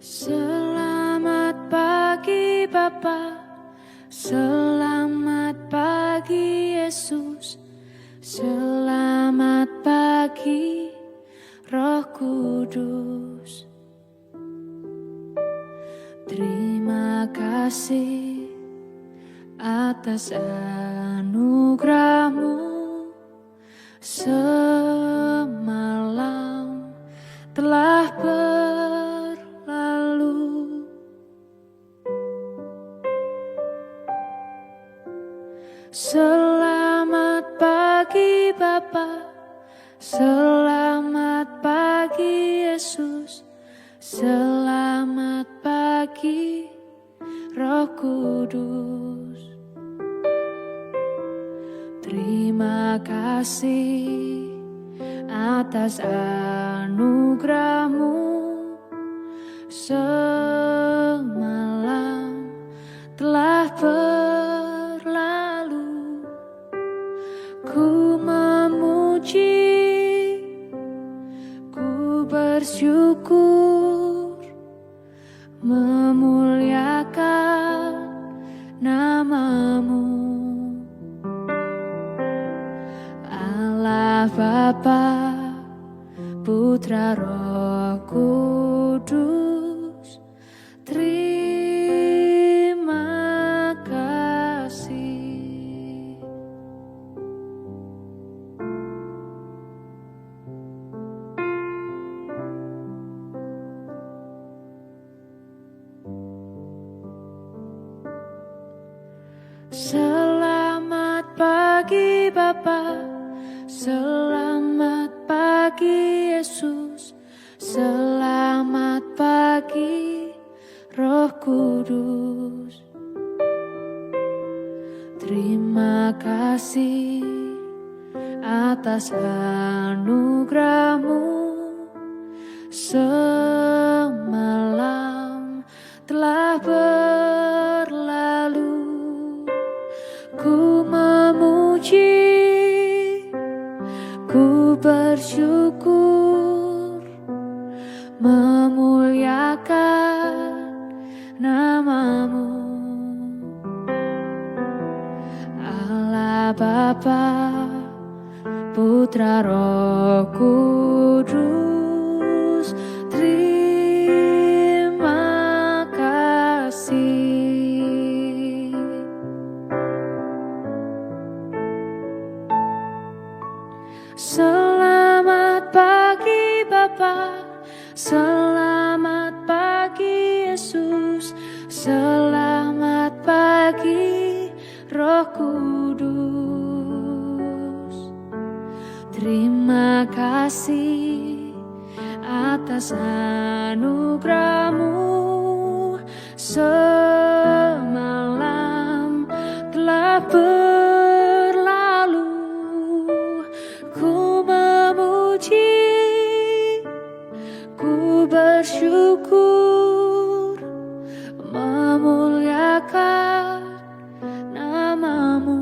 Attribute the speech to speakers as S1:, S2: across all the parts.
S1: Selamat pagi Bapa, selamat pagi Yesus, selamat pagi Roh Kudus. Terima kasih atas anugerah-Mu semalam telah berlalu. Selamat pagi Bapa, selamat pagi Yesus, selamat pagi Roh Kudus. Terima kasih atas anugerah-Mu semalam telah berlalu. Ku memuji, ku bersyukur, memuliakan nama-Mu. Allah Bapa, Putra Roh Kudus, terima kasih. Selamat pagi Bapa, selamat pagi Yesus, selamat pagi Roh Kudus. Terima kasih atas anugerah-Mu semalam telah berlalu. Ku memuji, ku bersyukur, memuliakan nama-Mu. Allah Bapa, Putra Roh Kudus, terima kasih. Selamat pagi Bapa, selamat pagi Yesus, selamat pagi Roh Kudus. Terima kasih atas anugerah-Mu semalam telah berlalu. Ku memuji, ku bersyukur, memuliakan nama-Mu.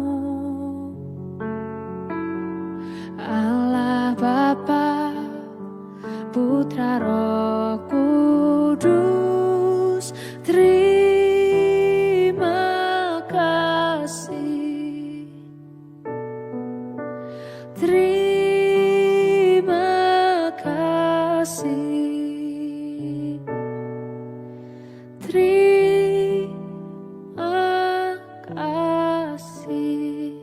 S1: Allah Bapa, Putra Roh Kudus, terima kasih. Terima kasih. Terima kasih.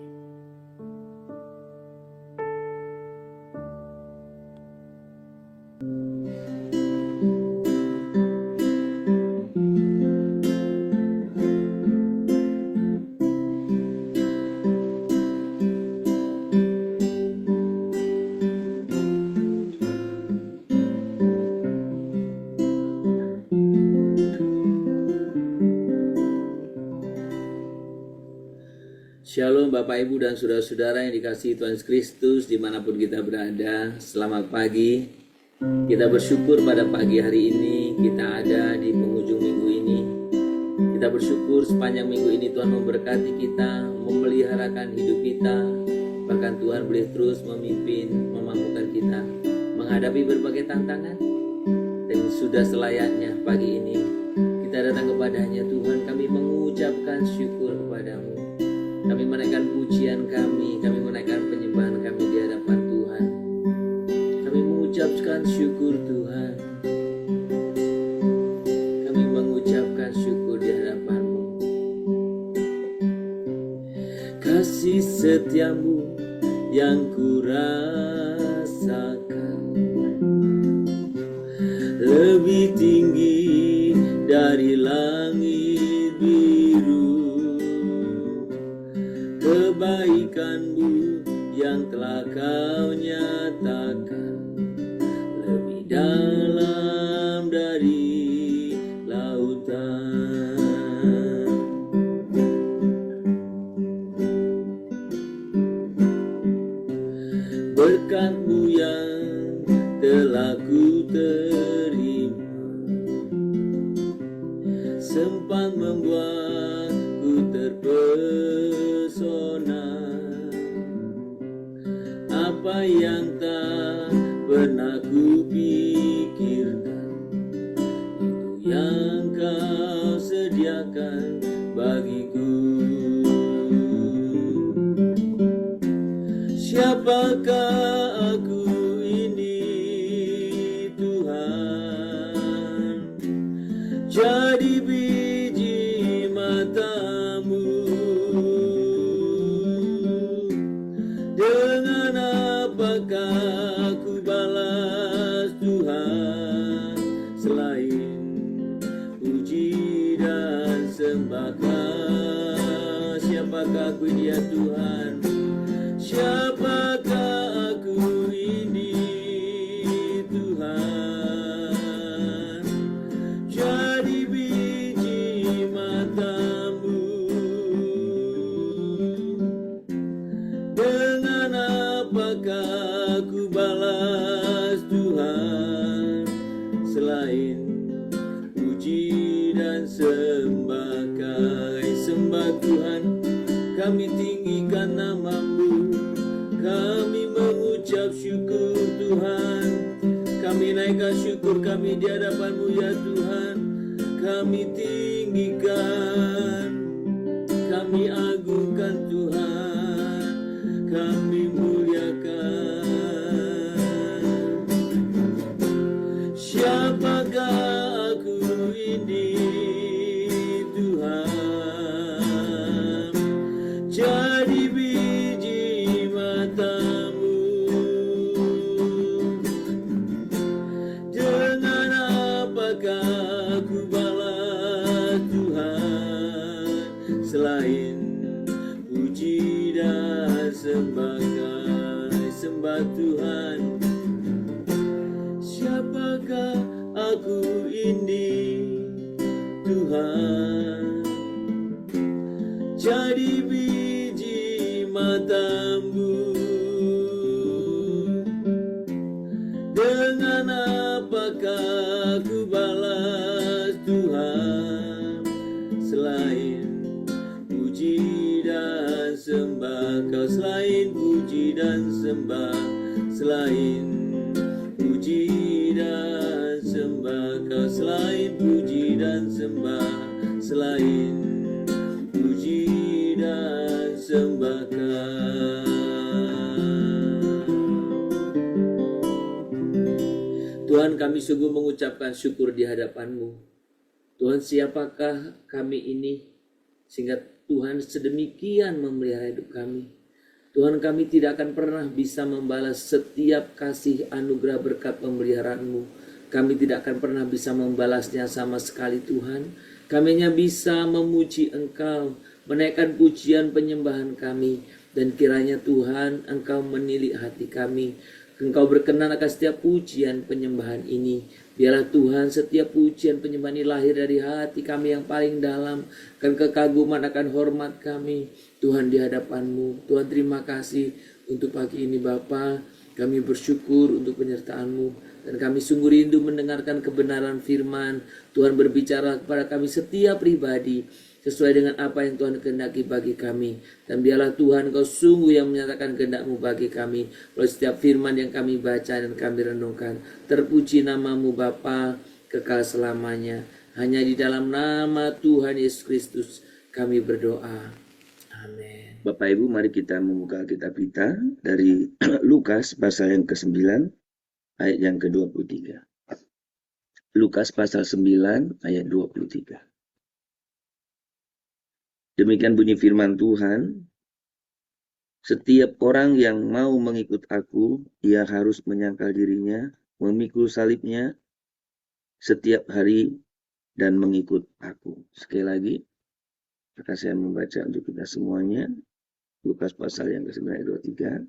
S2: Shalom Bapak Ibu dan Saudara-saudara yang dikasihi Tuhan Yesus Kristus dimanapun kita berada. Selamat pagi. Kita bersyukur pada pagi hari ini kita ada di penghujung minggu ini. Kita bersyukur sepanjang minggu ini Tuhan memberkati kita, memeliharakan hidup kita. Bahkan Tuhan boleh terus memimpin, memampukan kita menghadapi berbagai tantangan. Dan sudah selayaknya pagi ini kita datang kepadanya Tuhan, kami mengucapkan syukur kepadamu. Kami menaikkan pujian kami menaikkan penyembahan kami di hadapan Tuhan. Kami mengucapkan syukur Tuhan. Kami mengucapkan syukur di hadapan-Mu. Kasih setiamu yang kurasakan lebih tinggi dari langit biru. Kebaikan-Mu yang telah Kau nyatakan lebih dalam dari lautan. Berkat-Mu yang telah ku terima sempat membuatku terpesona. Apa yang tak pernah ku pikirkan, itu yang Kau sediakan bagiku. Siapakah aku ini Tuhan? Jadi biji mata-Mu. Dengan apakah aku balas Tuhan selain puji dan sembah Kau? Siapakah aku ini ya Tuhan? Siapakah aku ini Tuhan? Jadi biji mata-Mu. Dengan apakah aku balas Tuhan selain puji dan sembah Kau? Sembah Tuhan, kami tinggikan nama-Mu. Kami mengucap syukur Tuhan. Kami naikkan syukur kami di hadapan-Mu ya Tuhan. Kami tinggikan, kami agungkan Tuhan. Kami muliakan. Siapakah aku ini Tuhan? Jadi biji mata-Mu. Dengan apakah aku balas Tuhan selain puji dan sembah Kau? Sembah Tuhan. Siapakah aku ini Tuhan? Jadi biji mata-Mu. Dengan apakah aku balas Tuhan selain puji dan sembah Kau? Selain puji dan sembah, selain puji dan sembah Kau, selain puji dan sembah, selain puji dan sembah Kau. Tuhan, kami sungguh mengucapkan syukur di hadapan-Mu. Tuhan, siapakah kami ini sehingga Tuhan sedemikian memelihara hidup kami. Tuhan, kami tidak akan pernah bisa membalas setiap kasih anugerah berkat pemeliharaan-Mu. Kami tidak akan pernah bisa membalasnya sama sekali Tuhan. Kami hanya bisa memuji Engkau, menaikkan pujian penyembahan kami. Dan kiranya Tuhan, Engkau menilik hati kami. Engkau berkenan akan setiap pujian penyembahan ini. Biarlah Tuhan setiap pujian penyembahan ini lahir dari hati kami yang paling dalam. Akan kekaguman, akan hormat kami Tuhan di hadapan-Mu. Tuhan, terima kasih untuk pagi ini Bapa. Kami bersyukur untuk penyertaan-Mu. Dan kami sungguh rindu mendengarkan kebenaran firman. Tuhan berbicara kepada kami setiap pribadi sesuai dengan apa yang Tuhan kehendaki bagi kami. Dan biarlah Tuhan Engkau sungguh yang menyatakan kehendak-Mu bagi kami melalui setiap firman yang kami baca dan kami renungkan. Terpuji nama-Mu Bapa kekal selamanya. Hanya di dalam nama Tuhan Yesus Kristus kami berdoa. Amin.
S3: Bapak Ibu, mari kita membuka kitab kita dari Lukas pasal yang ke-9 ayat yang ke-23. Lukas pasal 9 ayat 23. Demikian bunyi firman Tuhan. Setiap orang yang mau mengikut aku, ia harus menyangkal dirinya, memikul salibnya setiap hari dan mengikut aku. Sekali lagi, maka saya membaca untuk kita semuanya. Lukas pasal yang ke-9 ayat 23.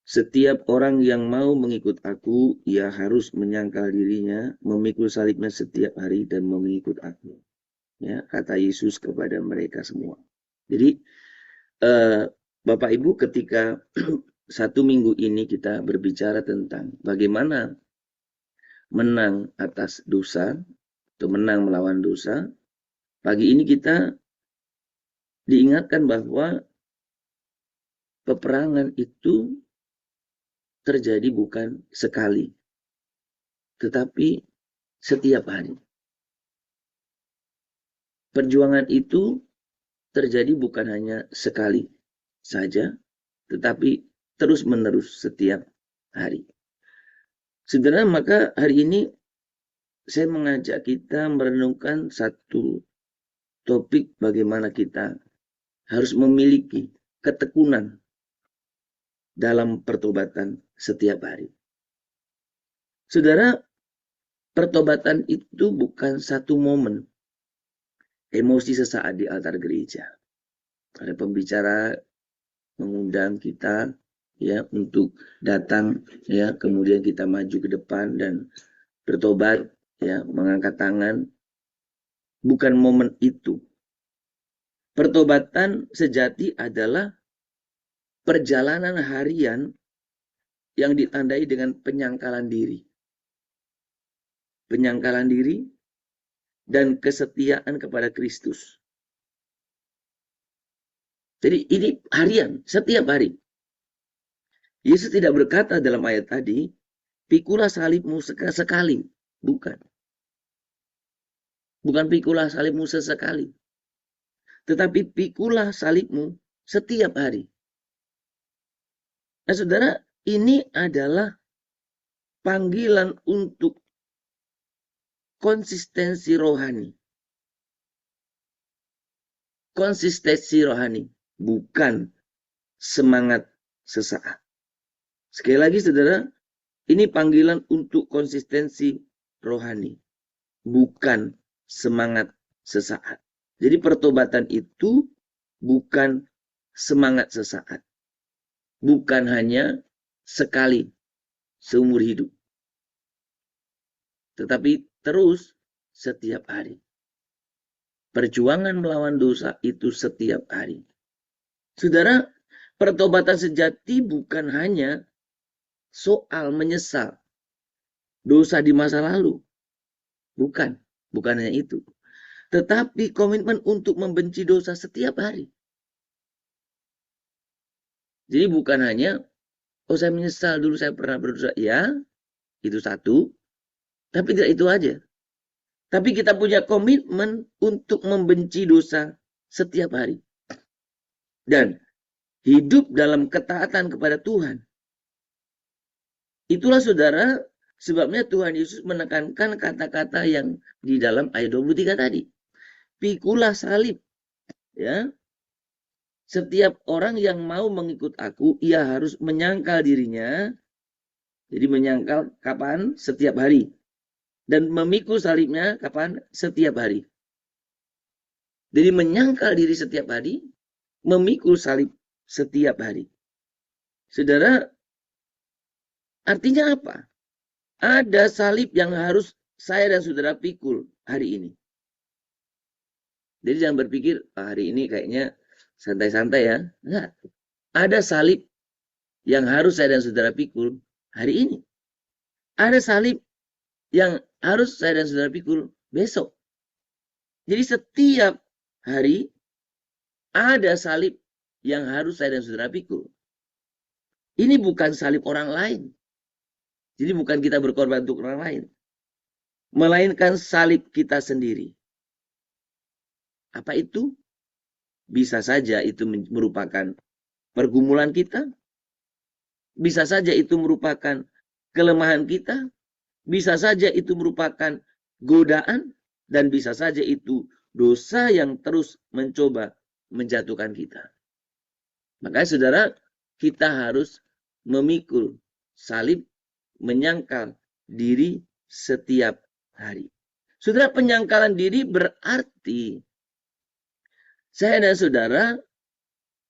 S3: Setiap orang yang mau mengikut aku, ia harus menyangkal dirinya, memikul salibnya setiap hari dan mengikut aku. Ya, kata Yesus kepada mereka semua. Jadi, Bapak Ibu, ketika satu minggu ini kita berbicara tentang bagaimana menang atas dosa atau menang melawan dosa, pagi ini kita diingatkan bahwa peperangan itu terjadi bukan sekali, tetapi setiap hari. Perjuangan itu terjadi bukan hanya sekali saja, tetapi terus-menerus setiap hari. Saudara, maka hari ini saya mengajak kita merenungkan satu topik bagaimana kita harus memiliki ketekunan dalam pertobatan setiap hari. Saudara, pertobatan itu bukan satu momen emosi sesaat di altar gereja. Ada pembicara mengundang kita ya untuk datang ya, kemudian kita maju ke depan dan bertobat ya, mengangkat tangan. Bukan momen itu. Pertobatan sejati adalah perjalanan harian yang ditandai dengan penyangkalan diri. Penyangkalan diri dan kesetiaan kepada Kristus. Jadi ini harian, setiap hari. Yesus tidak berkata dalam ayat tadi, pikulah salibmu sekali. Bukan. Bukan pikulah salibmu sesekali. Tetapi pikulah salibmu setiap hari. Nah saudara, ini adalah panggilan untuk konsistensi rohani. Konsistensi rohani, bukan semangat sesaat. Sekali lagi saudara, ini panggilan untuk konsistensi rohani, bukan semangat sesaat. Jadi pertobatan itu bukan semangat sesaat. Bukan hanya sekali seumur hidup. Tetapi terus setiap hari. Perjuangan melawan dosa itu setiap hari. Saudara, pertobatan sejati bukan hanya soal menyesal dosa di masa lalu. Bukan hanya itu. Tetapi komitmen untuk membenci dosa setiap hari. Jadi bukan hanya, oh saya menyesal dulu saya pernah berdosa. Ya, itu satu. Tapi tidak itu aja. Tapi kita punya komitmen untuk membenci dosa setiap hari. Dan hidup dalam ketaatan kepada Tuhan. Itulah saudara, sebabnya Tuhan Yesus menekankan kata-kata yang di dalam ayat 23 tadi. Pikulah salib. Ya. Setiap orang yang mau mengikut aku, ia harus menyangkal dirinya. Jadi menyangkal kapan? Setiap hari. Dan memikul salibnya kapan? Setiap hari. Jadi menyangkal diri setiap hari, memikul salib setiap hari. Saudara, artinya apa? Ada salib yang harus saya dan saudara pikul hari ini. Jadi jangan berpikir, hari ini kayaknya santai-santai ya. Enggak. Ada salib yang harus saya dan saudara pikul hari ini. Ada salib yang harus saya dan saudara pikul besok. Jadi setiap hari ada salib yang harus saya dan saudara pikul. Ini bukan salib orang lain. Jadi bukan kita berkorban untuk orang lain. melainkan salib kita sendiri. Apa itu? Bisa saja itu merupakan pergumulan kita, bisa saja itu merupakan kelemahan kita, bisa saja itu merupakan godaan, dan bisa saja itu dosa yang terus mencoba menjatuhkan kita. Makanya saudara, kita harus memikul salib, menyangkal diri setiap hari. Saudara, penyangkalan diri berarti saya dan saudara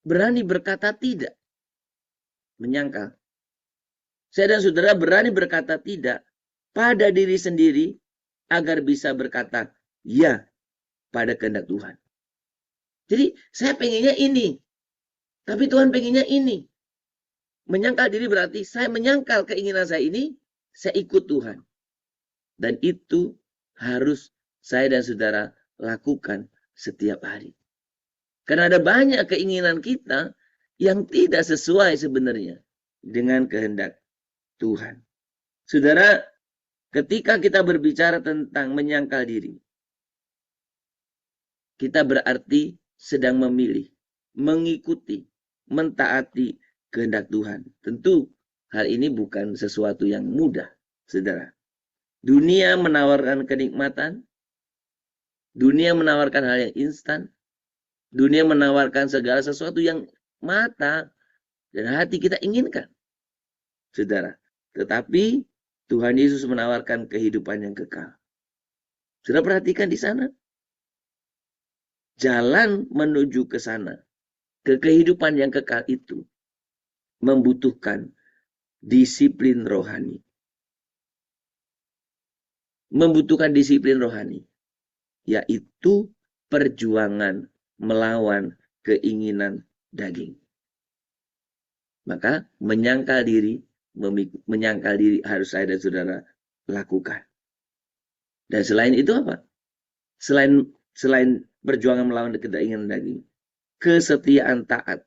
S3: berani berkata tidak. Menyangkal. Saya dan saudara berani berkata tidak pada diri sendiri agar bisa berkata ya pada kehendak Tuhan. Jadi saya pengennya ini, tapi Tuhan pengennya ini. Menyangkal diri berarti saya menyangkal keinginan saya ini, saya ikut Tuhan. Dan itu harus saya dan saudara lakukan setiap hari. Karena ada banyak keinginan kita yang tidak sesuai sebenarnya dengan kehendak Tuhan. Saudara, ketika kita berbicara tentang menyangkal diri, kita berarti sedang memilih, mengikuti, mentaati kehendak Tuhan. Tentu hal ini bukan sesuatu yang mudah, saudara. Dunia menawarkan kenikmatan, dunia menawarkan hal yang instan, dunia menawarkan segala sesuatu yang mata dan hati kita inginkan, saudara. Tetapi Tuhan Yesus menawarkan kehidupan yang kekal. Saudara perhatikan di sana. Jalan menuju ke sana, ke kehidupan yang kekal itu, membutuhkan disiplin rohani. Membutuhkan disiplin rohani, yaitu perjuangan melawan keinginan daging. Maka menyangkal diri harus saya dan saudara lakukan. Dan selain itu apa? Selain perjuangan melawan keinginan daging, kesetiaan taat.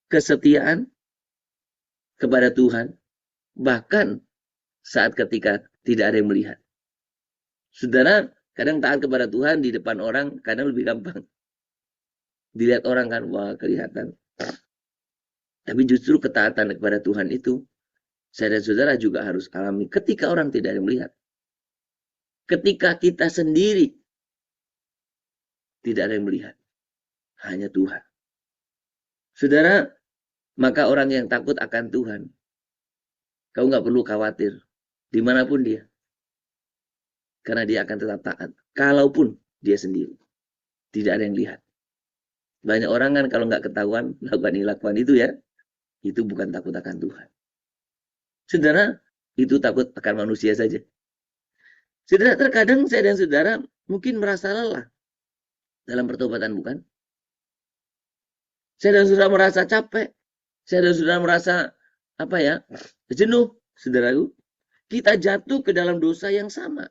S3: Kesetiaan kepada Tuhan, bahkan saat ketika tidak ada yang melihat. Saudara, kadang taat kepada Tuhan di depan orang, kadang lebih gampang. Dilihat orang kan, wah kelihatan. Tapi justru ketaatan kepada Tuhan itu, saya dan saudara juga harus alami ketika orang tidak ada yang melihat. Ketika kita sendiri tidak ada yang melihat. Hanya Tuhan. Saudara, maka orang yang takut akan Tuhan, kau nggak perlu khawatir dimanapun dia. Karena dia akan tetap taat. Kalaupun dia sendiri. Tidak ada yang lihat. Banyak orang kan kalau nggak ketahuan, lakukan itu ya. Itu bukan takut akan Tuhan. Saudara, itu takut akan manusia saja. Saudara, terkadang saya dan saudara mungkin merasa lelah dalam pertobatan, bukan? Saya dan saudara merasa capek. Saya dan saudara merasa jenuh, saudaraku. Kita jatuh ke dalam dosa yang sama.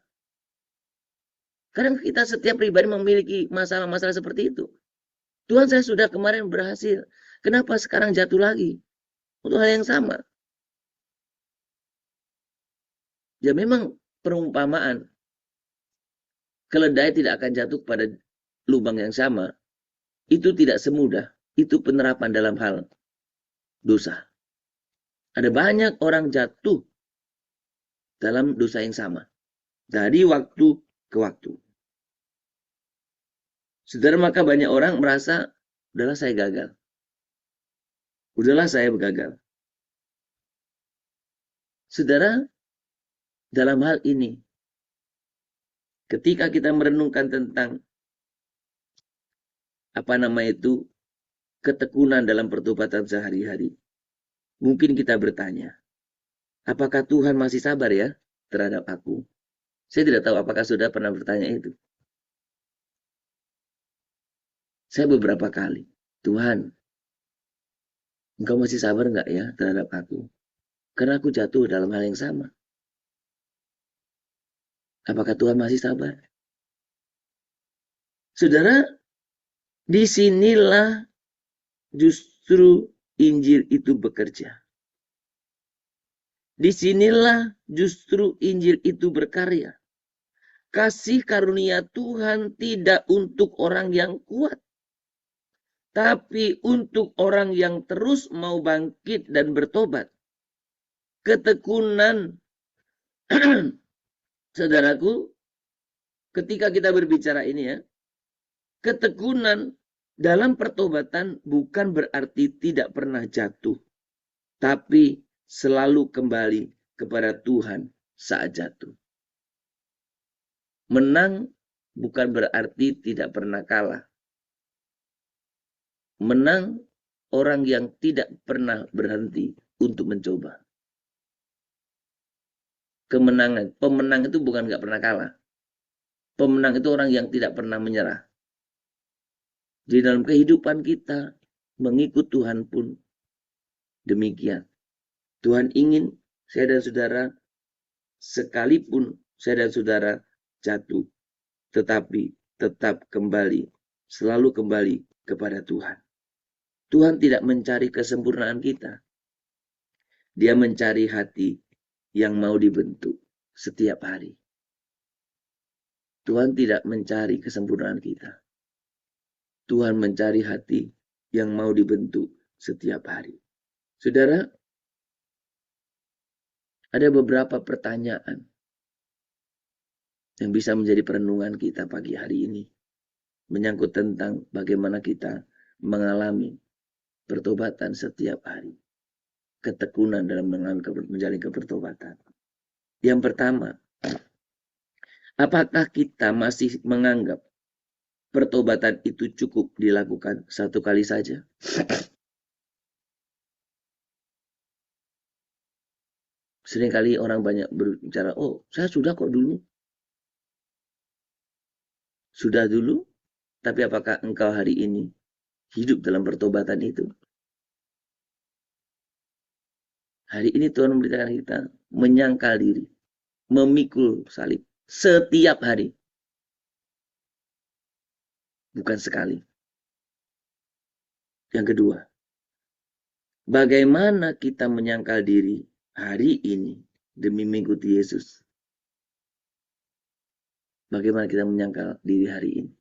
S3: Kadang kita setiap pribadi memiliki masalah-masalah seperti itu. Tuhan, saya sudah kemarin berhasil. Kenapa sekarang jatuh lagi? Untuk hal yang sama. Ya memang perumpamaan. Keledai tidak akan jatuh pada lubang yang sama. Itu tidak semudah. Itu penerapan dalam hal dosa. Ada banyak orang jatuh dalam dosa yang sama. Dari waktu ke waktu. Saudara, maka banyak orang merasa, udahlah saya gagal. Udahlah saya gagal. Saudara, dalam hal ini, ketika kita merenungkan tentang ketekunan dalam pertobatan sehari-hari, mungkin kita bertanya, apakah Tuhan masih sabar ya terhadap aku? Saya tidak tahu apakah saudara pernah bertanya itu. Saya beberapa kali, Tuhan, Engkau masih sabar enggak ya terhadap aku? Karena aku jatuh dalam hal yang sama. Apakah Tuhan masih sabar? Saudara, disinilah justru Injil itu bekerja. Disinilah justru Injil itu berkarya. Kasih karunia Tuhan tidak untuk orang yang kuat, tapi untuk orang yang terus mau bangkit dan bertobat. Ketekunan, saudaraku, ketika kita berbicara ini ya, ketekunan dalam pertobatan bukan berarti tidak pernah jatuh, tapi selalu kembali kepada Tuhan saat jatuh. Menang bukan berarti tidak pernah kalah. Menang orang yang tidak pernah berhenti untuk mencoba. Kemenangan, pemenang itu bukan nggak pernah kalah. Pemenang itu orang yang tidak pernah menyerah. Di dalam kehidupan kita, mengikut Tuhan pun demikian. Tuhan ingin saya dan saudara, sekalipun saya dan saudara jatuh, tetapi tetap kembali, selalu kembali kepada Tuhan. Tuhan tidak mencari kesempurnaan kita. Dia mencari hati yang mau dibentuk setiap hari. Tuhan tidak mencari kesempurnaan kita. Tuhan mencari hati yang mau dibentuk setiap hari. Saudara, ada beberapa pertanyaan yang bisa menjadi perenungan kita pagi hari ini. Menyangkut tentang bagaimana kita mengalami pertobatan setiap hari. Ketekunan dalam menjalani pertobatan. Yang pertama, apakah kita masih menganggap pertobatan itu cukup dilakukan satu kali saja? Seringkali orang banyak berbicara, oh saya sudah kok dulu. Sudah dulu, tapi apakah engkau hari ini hidup dalam pertobatan itu? Hari ini Tuhan memberitakan kita menyangkal diri, memikul salib setiap hari. Bukan sekali. Yang kedua, bagaimana kita menyangkal diri hari ini demi mengikuti Yesus? Bagaimana kita menyangkal diri hari ini?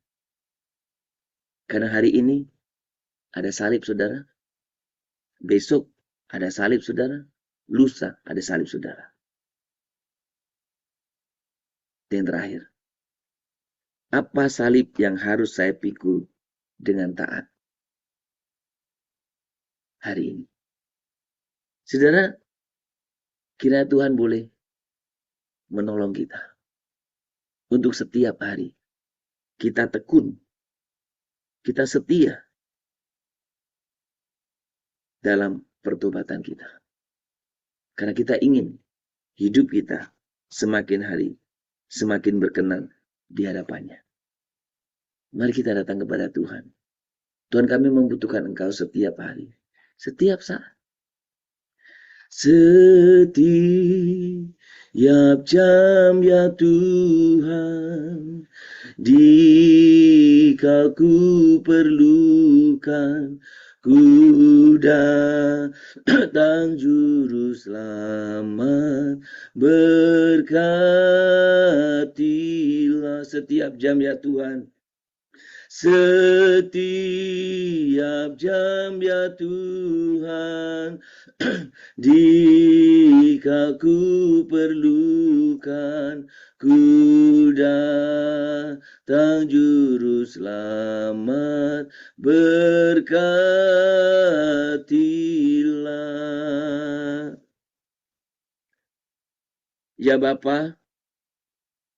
S3: Karena hari ini ada salib saudara. Besok ada salib saudara. Lusa ada salib saudara. Dan yang terakhir, apa salib yang harus saya pikul dengan taat hari ini? Saudara, kira Tuhan boleh menolong kita untuk setiap hari kita tekun, kita setia dalam pertobatan kita. Karena kita ingin hidup kita semakin hari semakin berkenan di hadapannya. Mari kita datang kepada Tuhan. Tuhan, kami membutuhkan Engkau setiap hari, setiap saat. Setiap jam ya Tuhan, jika ku perlukan, ku datang juru selamat, berkatilah setiap jam ya Tuhan. Setiap jam ya Tuhan, jika ku perlukan, ku datang juru selamat, berkatilah. Ya Bapa,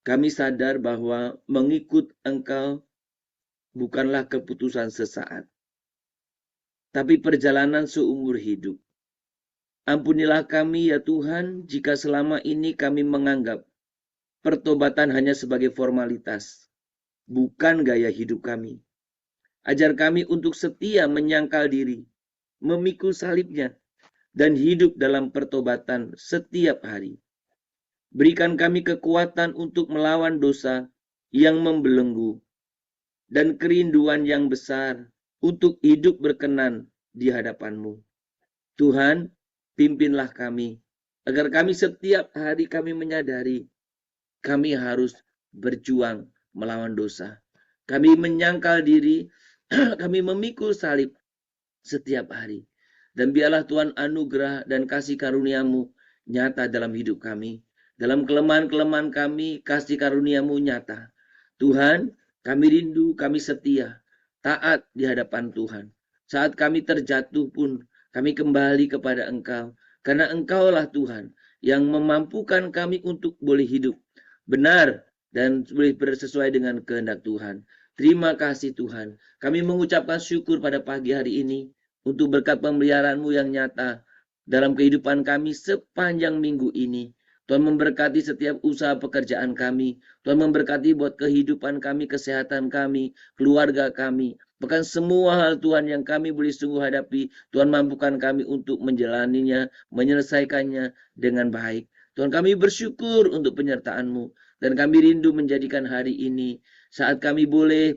S3: kami sadar bahwa mengikut Engkau bukanlah keputusan sesaat, tapi perjalanan seumur hidup. Ampunilah kami ya Tuhan, jika selama ini kami menganggap pertobatan hanya sebagai formalitas, bukan gaya hidup kami. Ajar kami untuk setia menyangkal diri, memikul salibnya, dan hidup dalam pertobatan setiap hari. Berikan kami kekuatan untuk melawan dosa yang membelenggu, dan kerinduan yang besar untuk hidup berkenan di hadapan-Mu. Tuhan, pimpinlah kami Agar kami setiap hari kami menyadari kami harus berjuang melawan dosa. Kami menyangkal diri, kami memikul salib setiap hari. Dan biarlah Tuhan anugerah dan kasih karunia-Mu nyata dalam hidup kami. Dalam kelemahan-kelemahan kami, kasih karunia-Mu nyata. Tuhan, kami rindu, kami setia, taat di hadapan Tuhan. Saat kami terjatuh pun, kami kembali kepada Engkau. Karena Engkaulah Tuhan yang memampukan kami untuk boleh hidup benar dan boleh bersesuai dengan kehendak Tuhan. Terima kasih Tuhan. Kami mengucapkan syukur pada pagi hari ini untuk berkat pemeliharaan-Mu yang nyata dalam kehidupan kami sepanjang minggu ini. Tuhan memberkati setiap usaha pekerjaan kami. Tuhan memberkati buat kehidupan kami, kesehatan kami, keluarga kami. Bahkan semua hal Tuhan yang kami boleh sungguh hadapi, Tuhan mampukan kami untuk menjalaninya, menyelesaikannya dengan baik. Tuhan, kami bersyukur untuk penyertaan-Mu. Dan kami rindu menjadikan hari ini saat kami boleh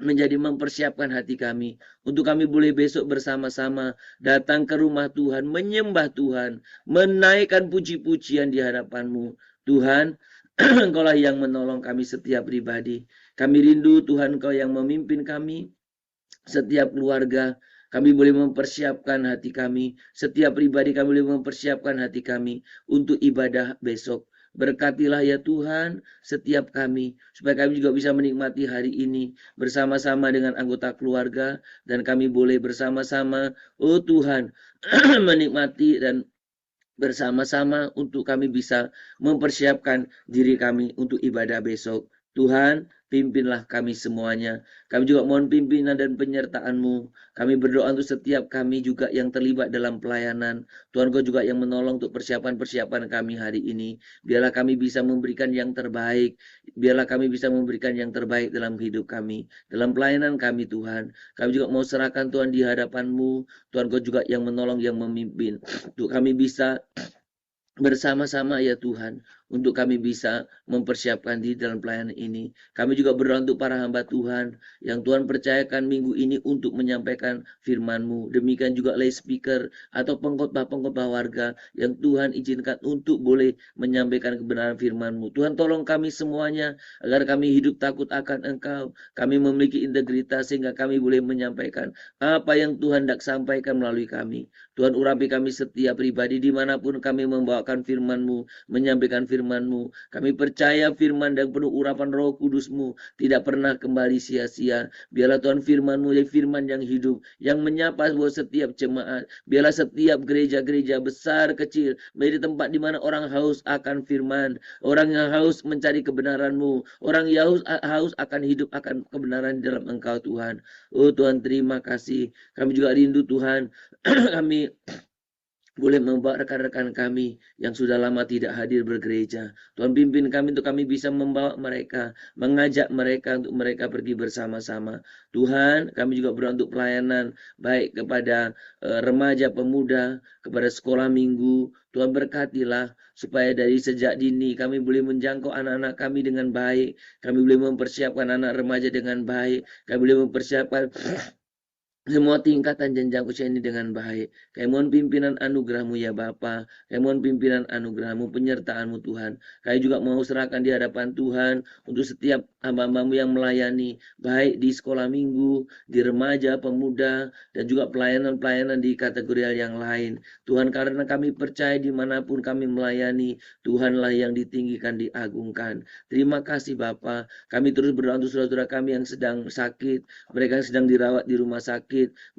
S3: menjadi mempersiapkan hati kami untuk kami boleh besok bersama-sama datang ke rumah Tuhan, menyembah Tuhan, menaikkan puji-pujian di hadapan-Mu. Tuhan, Engkaulah yang menolong kami setiap pribadi. Kami rindu Tuhan, Engkau yang memimpin kami, setiap keluarga. Kami boleh mempersiapkan hati kami, setiap pribadi kami boleh mempersiapkan hati kami untuk ibadah besok. Berkatilah ya Tuhan setiap kami, supaya kami juga bisa menikmati hari ini bersama-sama dengan anggota keluarga, dan kami boleh bersama-sama, oh Tuhan, menikmati dan bersama-sama untuk kami bisa mempersiapkan diri kami untuk ibadah besok. Tuhan, pimpinlah kami semuanya. Kami juga mohon pimpinan dan penyertaan-Mu. Kami berdoa untuk setiap kami juga yang terlibat dalam pelayanan. Tuhan, Kau juga yang menolong untuk persiapan-persiapan kami hari ini. Biarlah kami bisa memberikan yang terbaik. Biarlah kami bisa memberikan yang terbaik dalam hidup kami, dalam pelayanan kami Tuhan. Kami juga mau serahkan Tuhan di hadapan-Mu. Tuhan, Kau juga yang menolong, yang memimpin. Untuk kami bisa bersama-sama ya Tuhan, untuk kami bisa mempersiapkan diri dalam pelayanan ini. Kami juga berdoa untuk para hamba Tuhan yang Tuhan percayakan minggu ini untuk menyampaikan firman-Mu. Demikian juga lay speaker atau pengkhotbah-pengkhotbah warga yang Tuhan izinkan untuk boleh menyampaikan kebenaran firman-Mu. Tuhan, tolong kami semuanya agar kami hidup takut akan Engkau. Kami memiliki integritas sehingga kami boleh menyampaikan apa yang Tuhan hendak sampaikan melalui kami. Tuhan, urapi kami setiap pribadi dimanapun kami membawakan firman-Mu, menyampaikan firman-Mu. Kami percaya firman dan penuh urapan Roh Kudus-Mu tidak pernah kembali sia-sia. Biarlah Tuhan firman-Mu jadi firman yang hidup, yang menyapa buat setiap jemaat. Biarlah setiap gereja-gereja besar kecil menjadi tempat di mana orang haus akan firman, orang yang haus mencari kebenaran-Mu, orang yang haus akan hidup akan kebenaran dalam Engkau Tuhan. Oh Tuhan, terima kasih. Kami juga rindu Tuhan. Kami boleh membawa rekan-rekan kami yang sudah lama tidak hadir bergereja. Tuhan, pimpin kami untuk kami bisa membawa mereka, mengajak mereka untuk mereka pergi bersama-sama. Tuhan, kami juga berdoa untuk pelayanan baik kepada remaja, pemuda, kepada sekolah minggu. Tuhan, berkatilah supaya dari sejak dini kami boleh menjangkau anak-anak kami dengan baik. Kami boleh mempersiapkan anak remaja dengan baik. Kami boleh mempersiapkan semua tingkatan jenjang usia ini dengan baik. Kami mohon pimpinan anugerah-Mu ya Bapa. Kami mohon pimpinan anugerah-Mu, penyertaan-Mu Tuhan. Kami juga mau serahkan di hadapan Tuhan untuk setiap hamba-hamba-Mu yang melayani, baik di sekolah minggu, di remaja, pemuda, dan juga pelayanan-pelayanan di kategori yang lain. Tuhan, karena kami percaya dimanapun kami melayani, Tuhanlah yang ditinggikan, diagungkan. Terima kasih Bapa. Kami terus berdoa untuk saudara-saudara kami yang sedang sakit, mereka yang sedang dirawat di rumah sakit,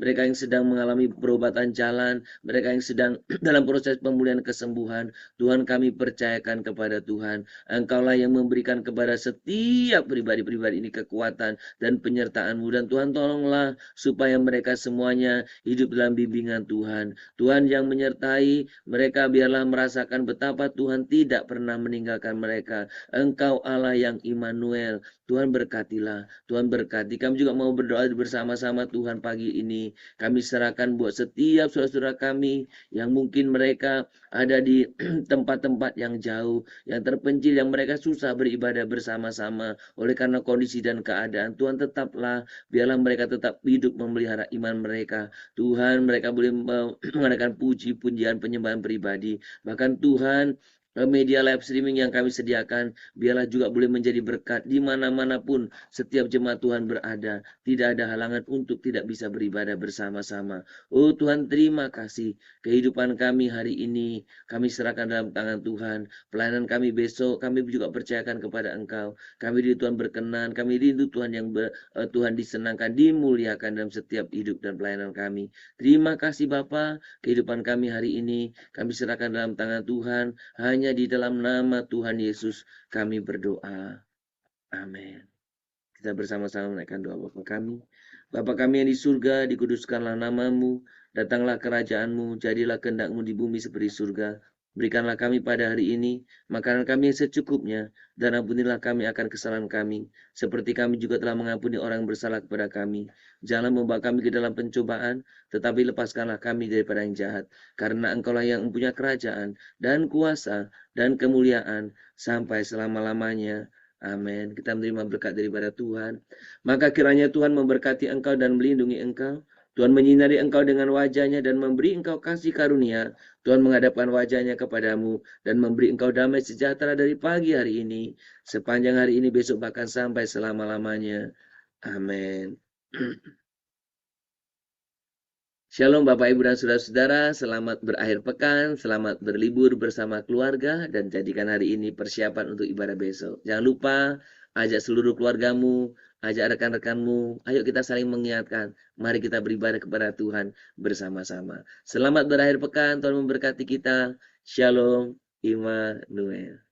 S3: mereka yang sedang mengalami perobatan jalan, mereka yang sedang dalam proses pemulihan kesembuhan. Tuhan, kami percayakan kepada Tuhan. Engkaulah yang memberikan kepada setiap pribadi-pribadi ini kekuatan dan penyertaan-Mu. Dan Tuhan, tolonglah supaya mereka semuanya hidup dalam bimbingan Tuhan. Tuhan yang menyertai mereka, biarlah merasakan betapa Tuhan tidak pernah meninggalkan mereka. Engkau Allah yang Immanuel. Tuhan, berkatilah. Tuhan, berkati. Kami juga mau berdoa bersama-sama Tuhan pagi pagi ini. Kami serahkan buat setiap saudara-saudara kami yang mungkin mereka ada di tempat-tempat yang jauh, yang terpencil, yang mereka susah beribadah bersama-sama oleh karena kondisi dan keadaan. Tuhan tetaplah, biarlah mereka tetap hidup memelihara iman mereka. Tuhan, mereka boleh mengadakan puji-pujian penyembahan pribadi. Bahkan Tuhan, media live streaming yang kami sediakan, biarlah juga boleh menjadi berkat di mana-mana pun setiap jemaat Tuhan berada. Tidak ada halangan untuk tidak bisa beribadah bersama-sama. Oh Tuhan, terima kasih. Kehidupan kami hari ini, kami serahkan dalam tangan Tuhan. Pelayanan kami besok, kami juga percayakan kepada Engkau. Kami rindu Tuhan berkenan, kami rindu Tuhan yang Tuhan disenangkan, dimuliakan dalam setiap hidup dan pelayanan kami. Terima kasih Bapa, kehidupan kami hari ini, kami serahkan dalam tangan Tuhan. Hanya di dalam nama Tuhan Yesus kami berdoa. Amin. Kita bersama-sama menaikkan doa Bapa kami. Bapa kami yang di surga, dikuduskanlah namamu, datanglah kerajaanmu, jadilah kehendak-Mu di bumi seperti surga. Berikanlah kami pada hari ini makanan kami yang secukupnya, dan ampunilah kami akan kesalahan kami, seperti kami juga telah mengampuni orang yang bersalah kepada kami. Jangan membawa kami ke dalam pencobaan, tetapi lepaskanlah kami daripada yang jahat, karena Engkaulah yang mempunyai kerajaan, dan kuasa, dan kemuliaan, sampai selama-lamanya. Amin. Kita menerima berkat daripada Tuhan. Maka kiranya Tuhan memberkati engkau dan melindungi engkau. Tuhan menyinari engkau dengan wajahnya dan memberi engkau kasih karunia. Tuhan menghadapkan wajahnya kepadamu dan memberi engkau damai sejahtera dari pagi hari ini, sepanjang hari ini, besok, bahkan sampai selama-lamanya. Amin. Shalom Bapak Ibu dan Saudara-saudara, selamat berakhir pekan, selamat berlibur bersama keluarga, dan jadikan hari ini persiapan untuk ibadah besok. Jangan lupa, ajak seluruh keluargamu, ajak rekan-rekanmu, ayo kita saling mengingatkan, mari kita beribadah kepada Tuhan bersama-sama. Selamat berakhir pekan, Tuhan memberkati kita. Shalom, Immanuel.